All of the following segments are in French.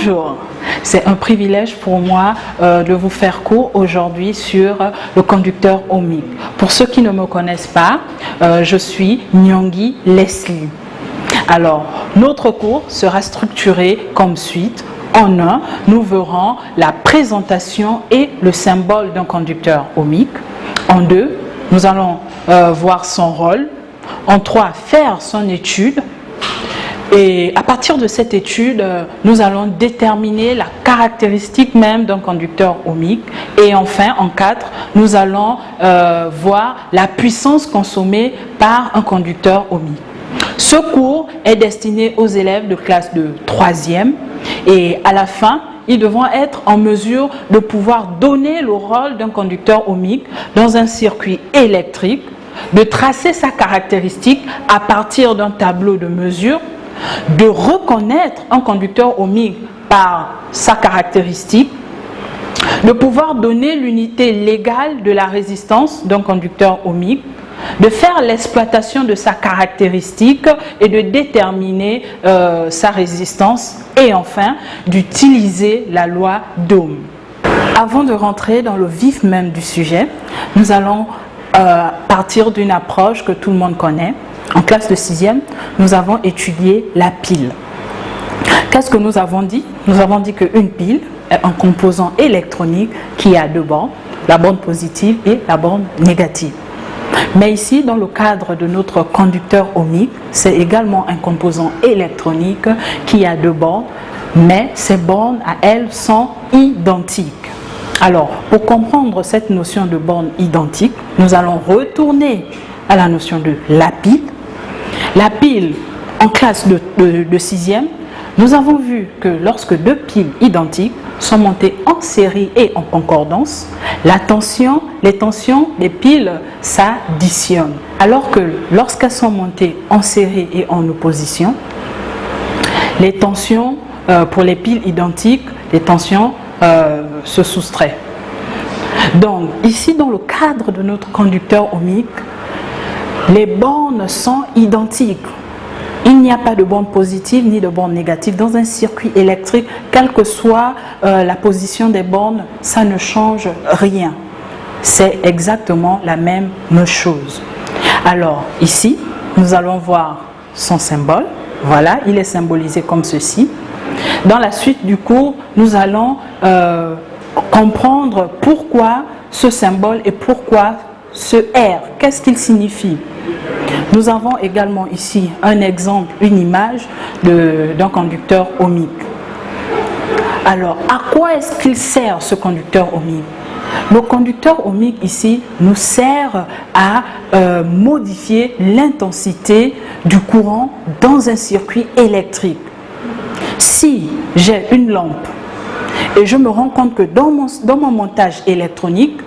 Bonjour, c'est un privilège pour moi de vous faire cours aujourd'hui sur le conducteur ohmique. Pour ceux qui ne me connaissent pas, je suis Nyongi Leslie. Alors, notre cours sera structuré comme suite. En 1, nous verrons la présentation et le symbole d'un conducteur ohmique. En 2, nous allons voir son rôle. En 3, faire son étude. Et à partir de cette étude, nous allons déterminer la caractéristique même d'un conducteur ohmique. Et enfin, en 4, nous allons voir la puissance consommée par un conducteur ohmique. Ce cours est destiné aux élèves de classe de 3e et à la fin, ils devront être en mesure de pouvoir donner le rôle d'un conducteur ohmique dans un circuit électrique, de tracer sa caractéristique à partir d'un tableau de mesure, de reconnaître un conducteur ohmique par sa caractéristique, de pouvoir donner l'unité légale de la résistance d'un conducteur ohmique, de faire l'exploitation de sa caractéristique et de déterminer sa résistance et enfin d'utiliser la loi d'Ohm. Avant de rentrer dans le vif même du sujet, nous allons partir d'une approche que tout le monde connaît. En classe de 6e, nous avons étudié la pile. Qu'est-ce que nous avons dit? Nous avons dit qu'une pile est un composant électronique qui a deux bornes, la borne positive et la borne négative. Mais ici, dans le cadre de notre conducteur ohmique, c'est également un composant électronique qui a deux bornes, mais ces bornes à elles sont identiques. Alors, pour comprendre cette notion de borne identique, nous allons retourner à la notion de la pile. La pile, en classe de 6e, nous avons vu que lorsque deux piles identiques sont montées en série et en concordance, les tensions des piles s'additionnent. Alors que lorsqu'elles sont montées en série et en opposition, les tensions pour les piles identiques, les tensions se soustraient. Donc ici, dans le cadre de notre conducteur ohmique, les bornes sont identiques. Il n'y a pas de borne positive ni de borne négative. Dans un circuit électrique, quelle que soit la position des bornes, ça ne change rien. C'est exactement la même chose. Alors ici, nous allons voir son symbole. Voilà, il est symbolisé comme ceci. Dans la suite du cours, nous allons comprendre pourquoi ce symbole et pourquoi ce R. Qu'est-ce qu'il signifie? Nous avons également ici un exemple, une image d'un conducteur ohmique. Alors, à quoi est-ce qu'il sert ce conducteur ohmique? Le conducteur ohmique ici nous sert à modifier l'intensité du courant dans un circuit électrique. Si j'ai une lampe et je me rends compte que dans mon montage électronique,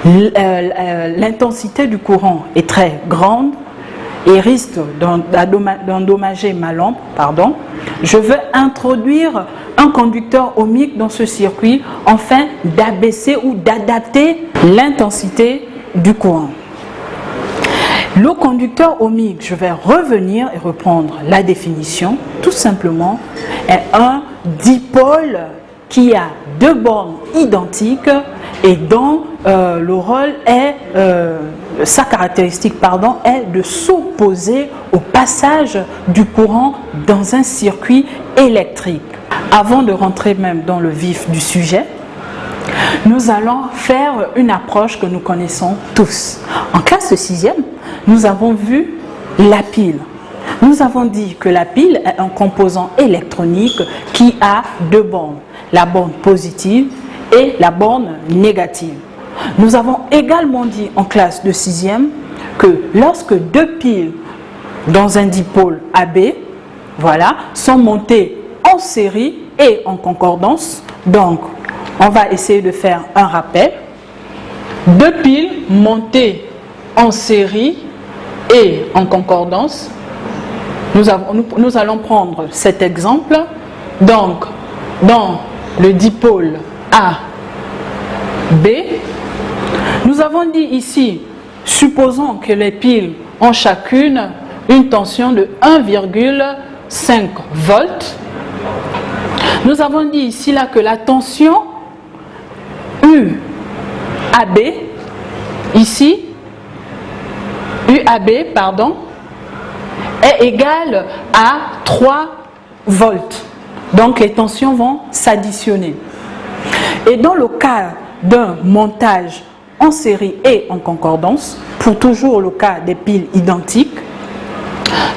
l'intensité du courant est très grande et risque d'endommager ma lampe, je veux introduire un conducteur ohmique dans ce circuit afin d'abaisser ou d'adapter l'intensité du courant. Le conducteur ohmique, je vais revenir et reprendre la définition, tout simplement, est un dipôle qui a deux bornes identiques et dont le rôle est, sa caractéristique est de s'opposer au passage du courant dans un circuit électrique. Avant de rentrer même dans le vif du sujet, nous allons faire une approche que nous connaissons tous. En classe de 6e, nous avons vu la pile. Nous avons dit que la pile est un composant électronique qui a deux bornes, la borne positive et la borne négative. Nous avons également dit en classe de 6e que lorsque deux piles dans un dipôle AB sont montées en série et en concordance, donc on va essayer de faire un rappel. Deux piles montées en série et en concordance. Nous allons prendre cet exemple. Donc, dans le dipôle AB, nous avons dit ici, supposons que les piles ont chacune une tension de 1,5 volts. Nous avons dit ici là que la tension UAB, ici, UAB, pardon, est égale à 3 volts. Donc les tensions vont s'additionner. Et dans le cas d'un montage en série et en concordance, pour toujours le cas des piles identiques,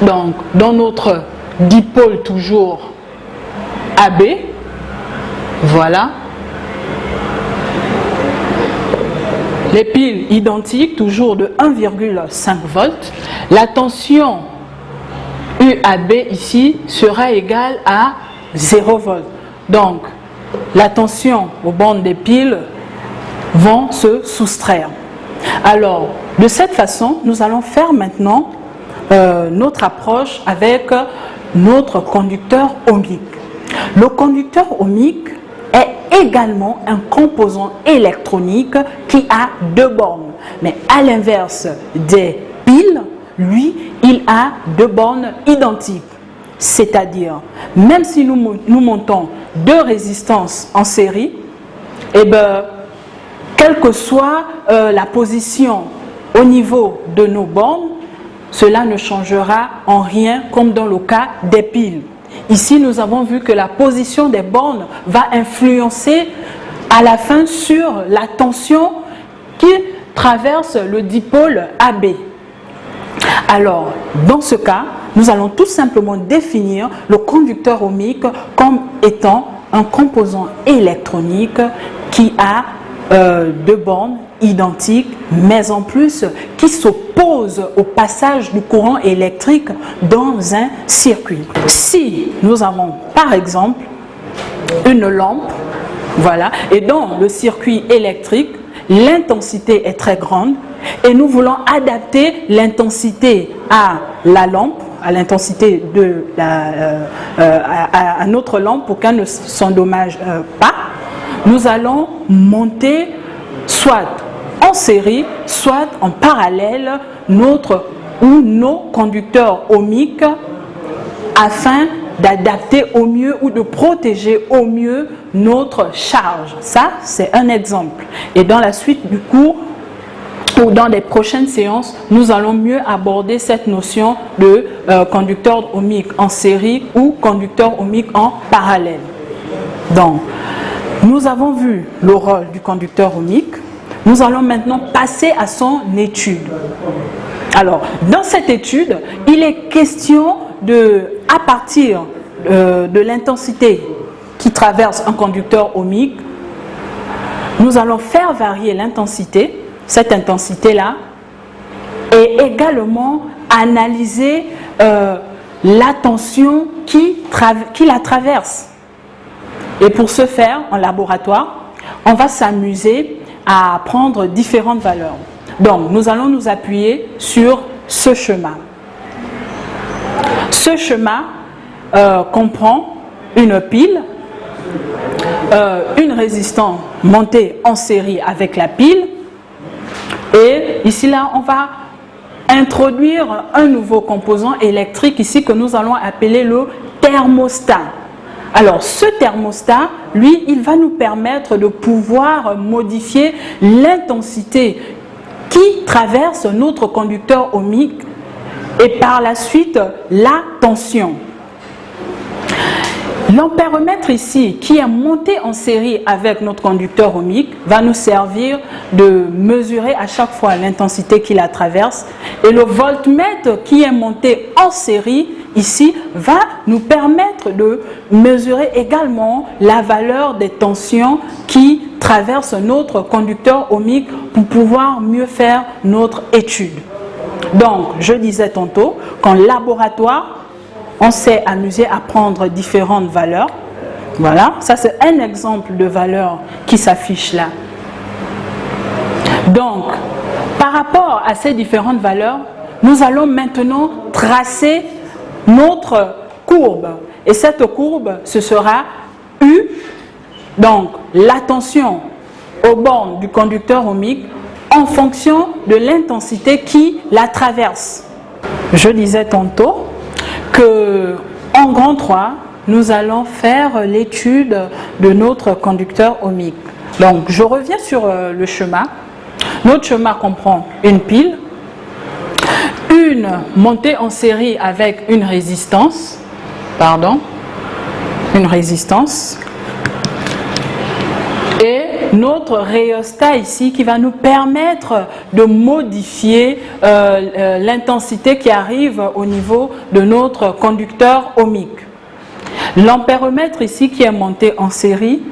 donc dans notre dipôle toujours AB, voilà, les piles identiques toujours de 1,5 volts, la tension UAB ici sera égale à 0 volts. Donc la tension aux bornes des piles vont se soustraire. Alors de cette façon, nous allons faire maintenant notre approche avec notre conducteur ohmique. Le conducteur ohmique est également un composant électronique qui a 2 bornes. Mais à l'inverse des piles, lui, il a 2 bornes identiques. C'est-à-dire, même si nous montons 2 résistances en série, eh bien, quelle que soit la position au niveau de nos bornes, cela ne changera en rien comme dans le cas des piles. Ici, nous avons vu que la position des bornes va influencer à la fin sur la tension qui traverse le dipôle AB. Alors, dans ce cas, nous allons tout simplement définir le conducteur ohmique comme étant un composant électronique qui a 2 bornes identiques, mais en plus qui s'opposent au passage du courant électrique dans un circuit. Si nous avons par exemple une lampe, voilà, et dans le circuit électrique, l'intensité est très grande et nous voulons adapter l'intensité à la lampe, à l'intensité de à notre lampe pour qu'elle ne s'endommage pas, nous allons monter soit en série, soit en parallèle nos conducteurs ohmiques afin d'adapter au mieux ou de protéger au mieux notre charge. Ça, c'est un exemple. Et dans la suite du cours, ou dans les prochaines séances, nous allons mieux aborder cette notion de conducteur ohmique en série ou conducteur ohmique en parallèle. Donc, nous avons vu le rôle du conducteur ohmique. Nous allons maintenant passer à son étude. Alors, dans cette étude, il est question à partir de l'intensité qui traverse un conducteur ohmique, nous allons faire varier l'intensité, cette intensité-là, et également analyser la tension qui la traverse. Et pour ce faire, en laboratoire, on va s'amuser à prendre différentes valeurs. Donc, nous allons nous appuyer sur ce schéma. Ce schéma comprend une pile, une résistance montée en série avec la pile, et ici là, on va introduire un nouveau composant électrique ici que nous allons appeler le thermostat. Alors, ce thermostat, lui, il va nous permettre de pouvoir modifier l'intensité qui traverse notre conducteur ohmique et par la suite la tension. L'ampéromètre ici, qui est monté en série avec notre conducteur ohmique, va nous servir de mesurer à chaque fois l'intensité qui la traverse. Et le voltmètre qui est monté en série, ici, va nous permettre de mesurer également la valeur des tensions qui traversent notre conducteur ohmique pour pouvoir mieux faire notre étude. Donc, je disais tantôt qu'en laboratoire, on s'est amusé à prendre différentes valeurs. Voilà, ça c'est un exemple de valeur qui s'affiche là. Donc, par rapport à ces différentes valeurs, nous allons maintenant tracer notre courbe. Et cette courbe, ce sera U, donc la tension aux bornes du conducteur ohmique en fonction de l'intensité qui la traverse. Je disais tantôt que en grand 3, nous allons faire l'étude de notre conducteur ohmique. Donc, je reviens sur le schéma. Notre schéma comprend une pile, une montée en série avec une résistance, et notre rhéostat ici qui va nous permettre de modifier l'intensité qui arrive au niveau de notre conducteur ohmique. L'ampéromètre ici qui est monté en série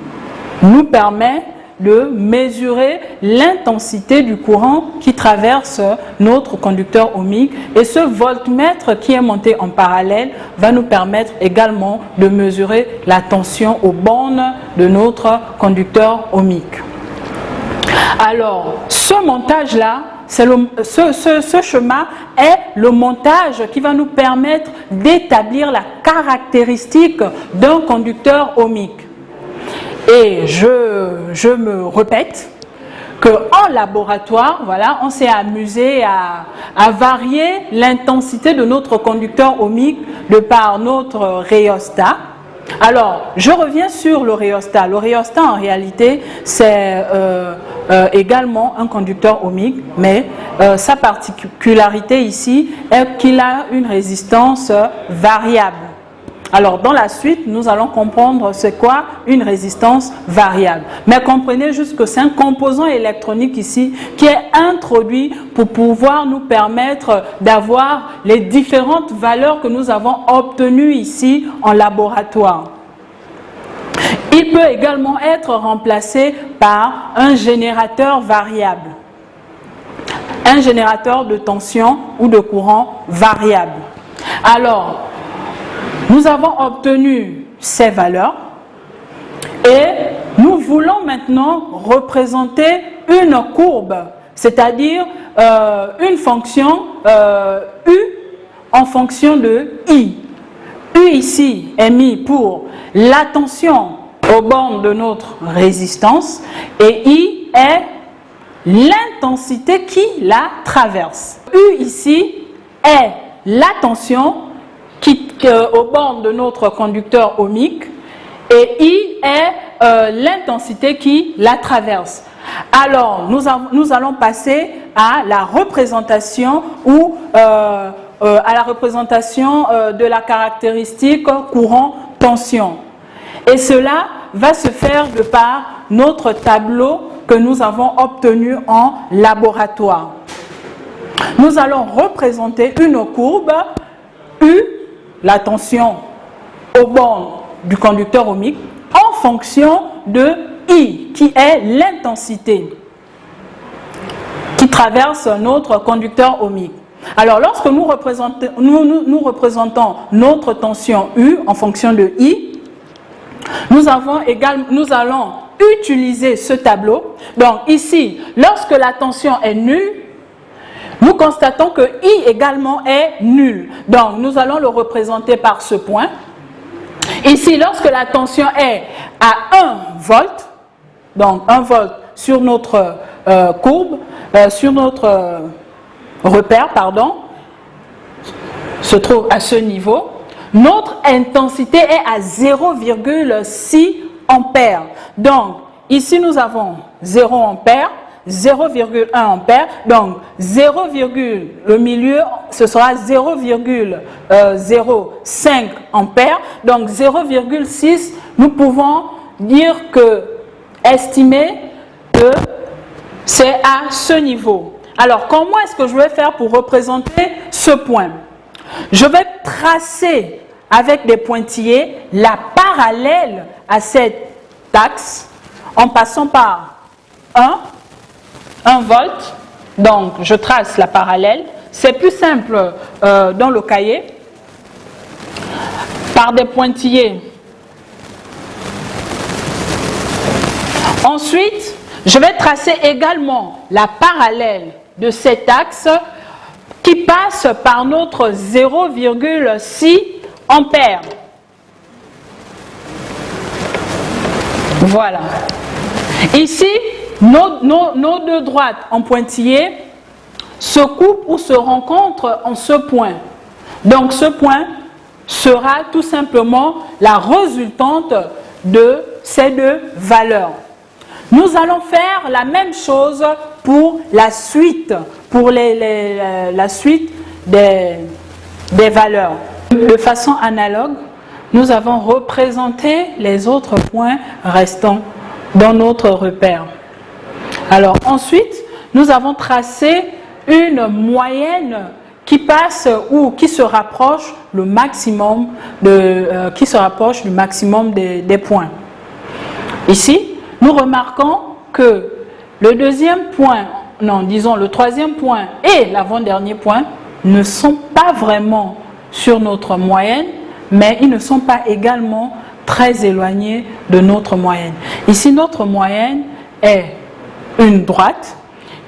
nous permet de mesurer l'intensité du courant qui traverse notre conducteur ohmique, et ce voltmètre qui est monté en parallèle va nous permettre également de mesurer la tension aux bornes de notre conducteur ohmique. Alors, ce montage-là, ce schéma est le montage qui va nous permettre d'établir la caractéristique d'un conducteur ohmique. Et je me répète qu'en laboratoire, voilà, on s'est amusé à varier l'intensité de notre conducteur ohmique de par notre rhéostat. Alors, je reviens sur le rhéostat. Le rhéostat, en réalité, c'est également un conducteur ohmique, mais sa particularité ici est qu'il a une résistance variable. Alors, dans la suite, nous allons comprendre c'est quoi une résistance variable. Mais comprenez juste que c'est un composant électronique ici qui est introduit pour pouvoir nous permettre d'avoir les différentes valeurs que nous avons obtenues ici en laboratoire. Il peut également être remplacé par un générateur variable, un générateur de tension ou de courant variable. Alors, nous avons obtenu ces valeurs et nous voulons maintenant représenter une courbe, c'est-à-dire une fonction U en fonction de I. U ici est mis pour la tension aux bornes de notre résistance et I est l'intensité qui la traverse. U ici est la tension aux bornes de notre conducteur ohmique et I est l'intensité qui la traverse. Alors, nous allons passer à la représentation ou à la représentation de la caractéristique courant-tension. Et cela va se faire de par notre tableau que nous avons obtenu en laboratoire. Nous allons représenter une courbe U, la tension aux bornes du conducteur ohmique, en fonction de I, qui est l'intensité qui traverse notre conducteur ohmique. Alors, lorsque nous représentons notre tension U en fonction de I, nous allons utiliser ce tableau. Donc, ici, lorsque la tension est nulle, nous constatons que I également est nul. Donc, nous allons le représenter par ce point. Ici, lorsque la tension est à 1 volt, donc 1 volt sur notre courbe, sur notre repère, se trouve à ce niveau, notre intensité est à 0,6 ampères. Donc, ici, nous avons 0 ampère, 0,1 ampère, donc 0, le milieu, ce sera 0,05 ampère, donc 0,6, nous pouvons estimer que c'est à ce niveau. Alors, comment est-ce que je vais faire pour représenter ce point? Je vais tracer avec des pointillés la parallèle à cet axe en passant par 1 volt, donc je trace la parallèle. C'est plus simple dans le cahier, par des pointillés. Ensuite, je vais tracer également la parallèle de cet axe qui passe par notre 0,6 ampères. Voilà. Ici, nos deux droites en pointillé se coupent ou se rencontrent en ce point. Donc ce point sera tout simplement la résultante de ces deux valeurs. Nous allons faire la même chose pour la suite, pour la suite des valeurs. De façon analogue, nous avons représenté les autres points restants dans notre repère. Alors ensuite, nous avons tracé une moyenne qui passe ou qui se rapproche le maximum des points. Ici, nous remarquons que le troisième point et l'avant-dernier point ne sont pas vraiment sur notre moyenne, mais ils ne sont pas également très éloignés de notre moyenne. Ici, notre moyenne est une droite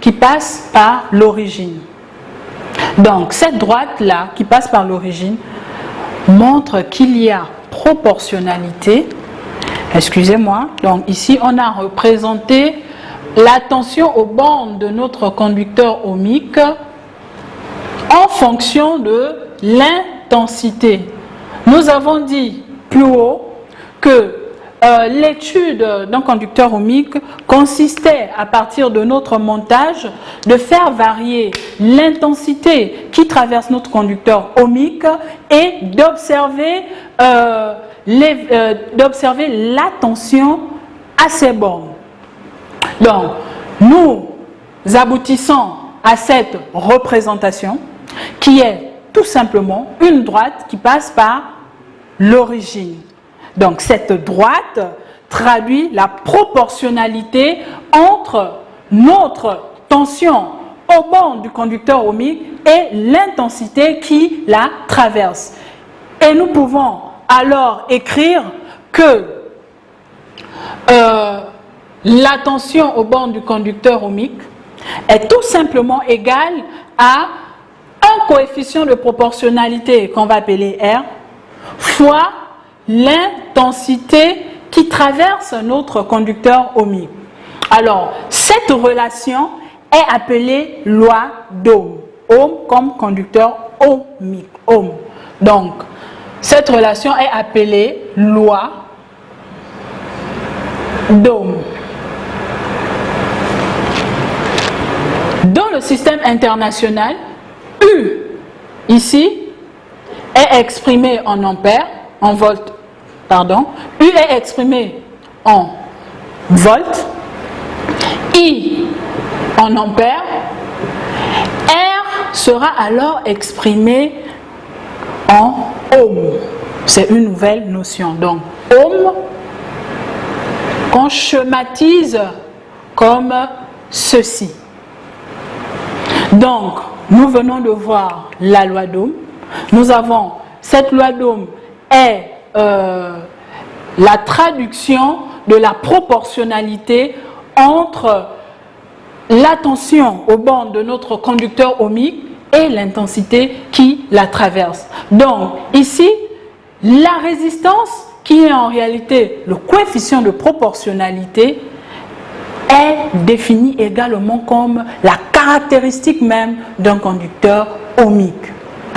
qui passe par l'origine. Donc, cette droite-là, qui passe par l'origine, montre qu'il y a proportionnalité. Excusez-moi. Donc, ici, on a représenté la tension aux bornes de notre conducteur ohmique en fonction de l'intensité. Nous avons dit plus haut que l'étude d'un conducteur ohmique consistait, à partir de notre montage, de faire varier l'intensité qui traverse notre conducteur ohmique et d'observer la tension à ces bornes. Donc, nous aboutissons à cette représentation qui est tout simplement une droite qui passe par l'origine. Donc, cette droite traduit la proportionnalité entre notre tension au bord du conducteur ohmique et l'intensité qui la traverse. Et nous pouvons alors écrire que la tension au bord du conducteur ohmique est tout simplement égale à un coefficient de proportionnalité qu'on va appeler R fois l'intensité qui traverse notre conducteur ohmique. Alors, cette relation est appelée loi d'Ohm. Ohm comme conducteur ohmique. Ohm. Donc, cette relation est appelée loi d'Ohm. Dans le système international, U, ici, est exprimé en ampères, en volts, pardon. U est exprimé en volts, I en ampères, R sera alors exprimé en ohm. C'est une nouvelle notion. Donc, ohm, qu'on schématise comme ceci. Donc, nous venons de voir la loi d'Ohm. Nous avons, cette loi d'Ohm est la traduction de la proportionnalité entre la tension au bord de notre conducteur ohmique et l'intensité qui la traverse. Donc, ici, la résistance, qui est en réalité le coefficient de proportionnalité, est définie également comme la caractéristique même d'un conducteur ohmique.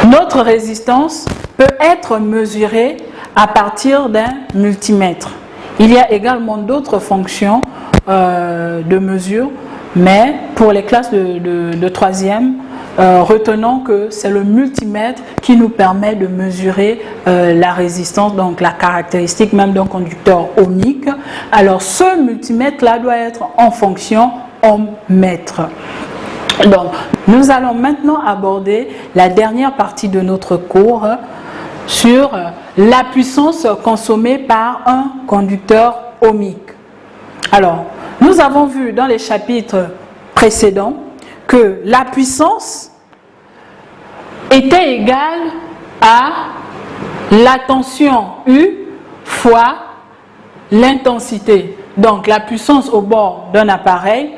Notre résistance peut être mesurée à partir d'un multimètre. Il y a également d'autres fonctions de mesure, mais pour les classes de troisième, retenons que c'est le multimètre qui nous permet de mesurer la résistance, donc la caractéristique même d'un conducteur ohmique. Alors ce multimètre-là doit être en fonction ohm-mètre. Donc nous allons maintenant aborder la dernière partie de notre cours sur la puissance consommée par un conducteur ohmique. Alors, nous avons vu dans les chapitres précédents que la puissance était égale à la tension U fois l'intensité. Donc, la puissance au bord d'un appareil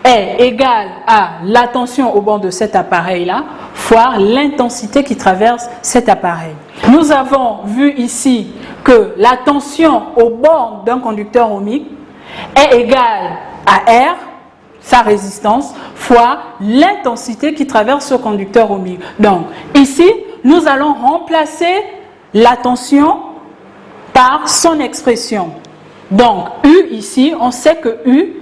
est égale à la tension au bord de cet appareil-là fois l'intensité qui traverse cet appareil. Nous avons vu ici que la tension au bord d'un conducteur ohmique est égale à R, sa résistance, fois l'intensité qui traverse ce conducteur ohmique. Donc, ici, nous allons remplacer la tension par son expression. Donc, U ici, on sait que U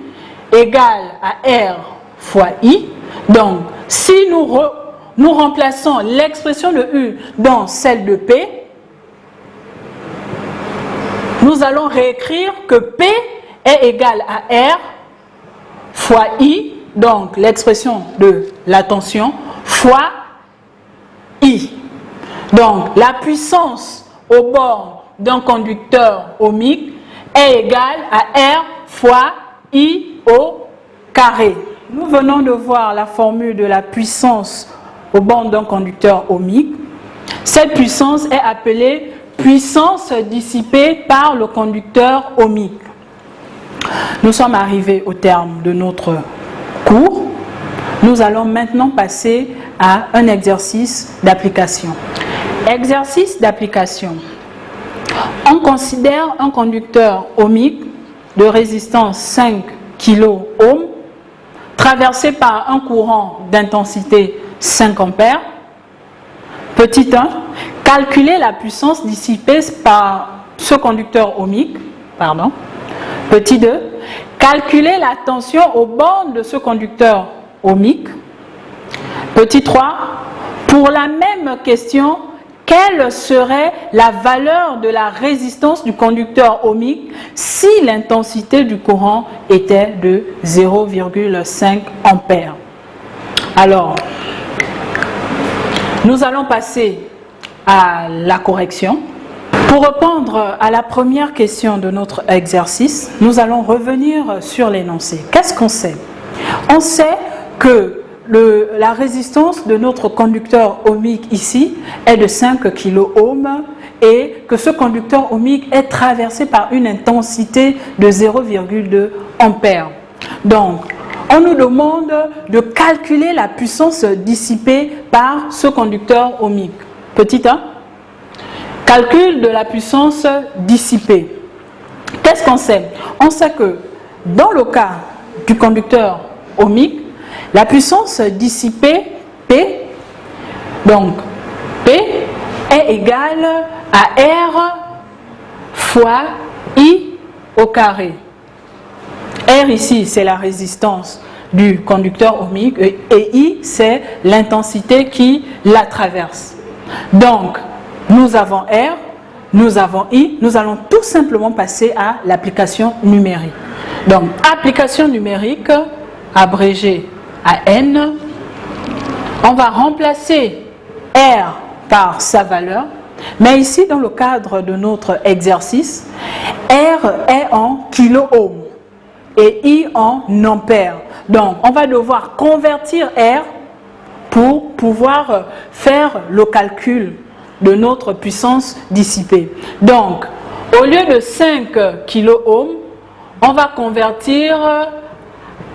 égale à R fois I. Donc, si nous remplaçons l'expression de U dans celle de P, nous allons réécrire que P est égal à R fois I, donc l'expression de la tension, fois I. Donc, la puissance au bord d'un conducteur ohmique est égale à R fois I au carré. Nous venons de voir la formule de la puissance au bord d'un conducteur ohmique. Cette puissance est appelée puissance dissipée par le conducteur ohmique. Nous sommes arrivés au terme de notre cours. Nous allons maintenant passer à un exercice d'application. Exercice d'application. On considère un conducteur ohmique de résistance 5 kΩ traversé par un courant d'intensité 5 ampères. Petit 1, calculer la puissance dissipée par ce conducteur ohmique. Petit 2, calculer la tension aux bornes de ce conducteur ohmique. Petit 3, pour la même question, quelle serait la valeur de la résistance du conducteur ohmique si l'intensité du courant était de 0,5 ampères? Alors, nous allons passer à la correction. Pour répondre à la première question de notre exercice, nous allons revenir sur l'énoncé. Qu'est-ce qu'on sait? On sait que la résistance de notre conducteur ohmique ici est de 5 kΩ et que ce conducteur ohmique est traversé par une intensité de 0,2 ampères. Donc, on nous demande de calculer la puissance dissipée par ce conducteur ohmique. Petit 1, calcul de la puissance dissipée. Qu'est-ce qu'on sait? On sait que dans le cas du conducteur ohmique, la puissance dissipée, P, donc P est égale à R fois I au carré. R ici, c'est la résistance du conducteur ohmique et I, c'est l'intensité qui la traverse. Donc, nous avons R, nous avons I, nous allons tout simplement passer à l'application numérique. Donc, application numérique, abrégée à N, on va remplacer R par sa valeur, mais ici, dans le cadre de notre exercice, R est en kiloohm et I en ampères. Donc, on va devoir convertir R pour pouvoir faire le calcul de notre puissance dissipée. Donc, au lieu de 5 kiloohms, on va convertir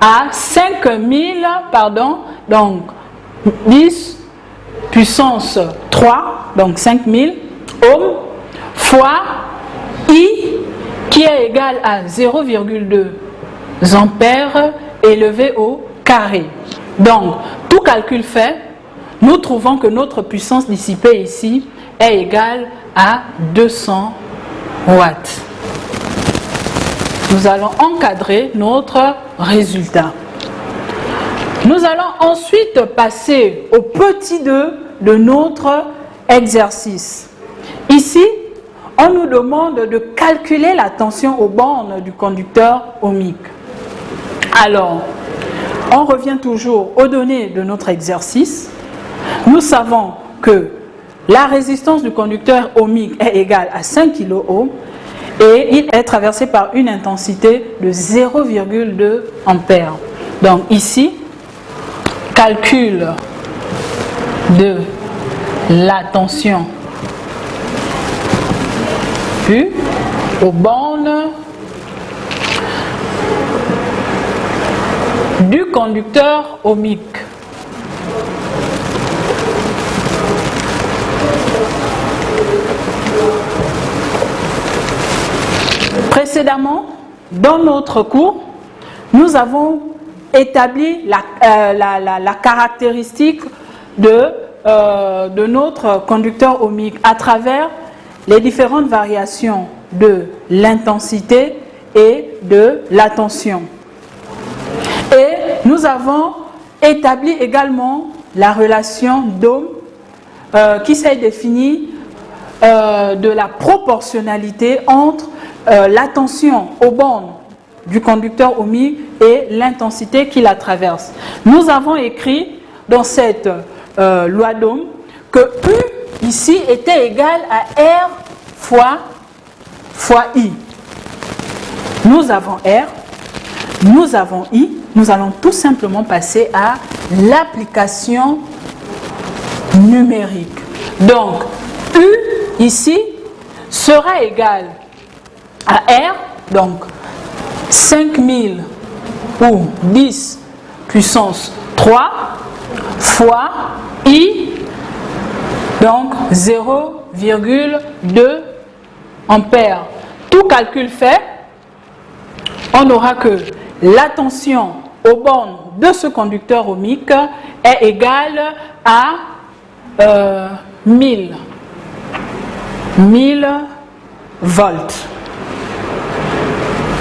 à 5000, donc 10 puissance 3, donc 5000 ohms, fois I qui est égal à 0,2 ampères élevé au carré. Donc, tout calcul fait, nous trouvons que notre puissance dissipée ici est égale à 200 watts. Nous allons encadrer notre résultat. Nous allons ensuite passer au petit 2 de notre exercice. Ici, on nous demande de calculer la tension aux bornes du conducteur ohmique. Alors, on revient toujours aux données de notre exercice. Nous savons que la résistance du conducteur ohmique est égale à 5 kΩ et il est traversé par une intensité de 0,2 ampères. Donc ici, calcul de la tension U aux bornes du conducteur ohmique. Précédemment, dans notre cours, nous avons établi la caractéristique de notre conducteur ohmique à travers les différentes variations de l'intensité et de la tension. Et nous avons établi également la relation d'ohm qui s'est définie de la proportionnalité entre la tension aux bornes du conducteur ohmique et l'intensité qui la traverse. Nous avons écrit dans cette loi d'Ohm que U ici était égal à R fois I. Nous avons R, nous avons I, nous allons tout simplement passer à l'application numérique. Donc, U ici sera égal à R, donc 5000 ou 10 puissance 3 fois I, donc 0,2 ampères. Tout calcul fait, on aura que la tension aux bornes de ce conducteur ohmique est égale à 1000 volts.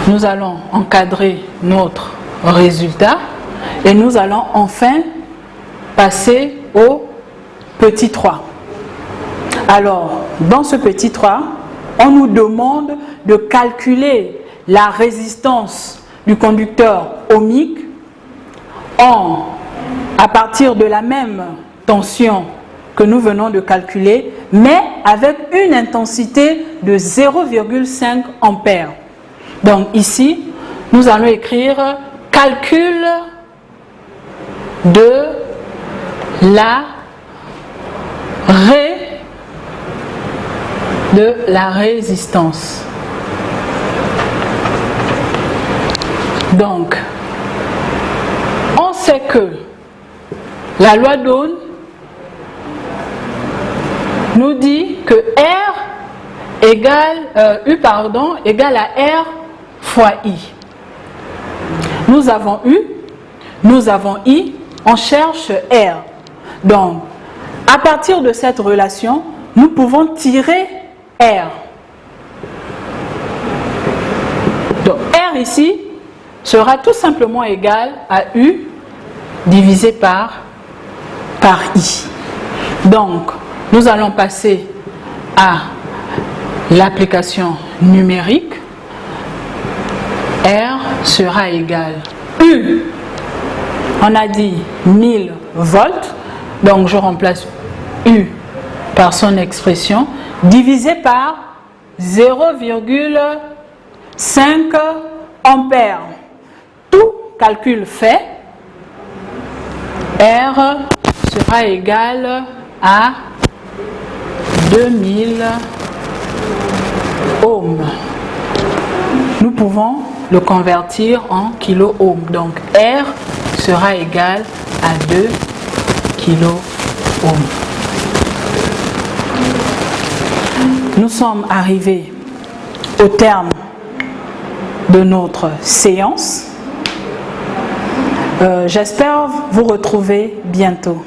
Nous allons encadrer notre résultat et nous allons enfin passer au petit 3. Alors, dans ce petit 3, on nous demande de calculer la résistance du conducteur ohmique à partir de la même tension que nous venons de calculer, mais avec une intensité de 0,5 ampères. Donc ici, nous allons écrire calcul de la résistance. Donc, on sait que la loi d'Ohm nous dit que U égale à R fois I. Nous avons U, nous avons I, on cherche R. Donc, à partir de cette relation, nous pouvons tirer R. Donc, R ici sera tout simplement égal à U divisé par I. Donc, nous allons passer à l'application numérique. R sera égal U, on a dit 1000 volts, donc je remplace U par son expression, divisé par 0,5 ampères. Tout calcul fait, R sera égal à 2000 ohms. Nous pouvons le convertir en kilo-ohm. Donc R sera égal à 2 kilo-ohm. Nous sommes arrivés au terme de notre séance. J'espère vous retrouver bientôt.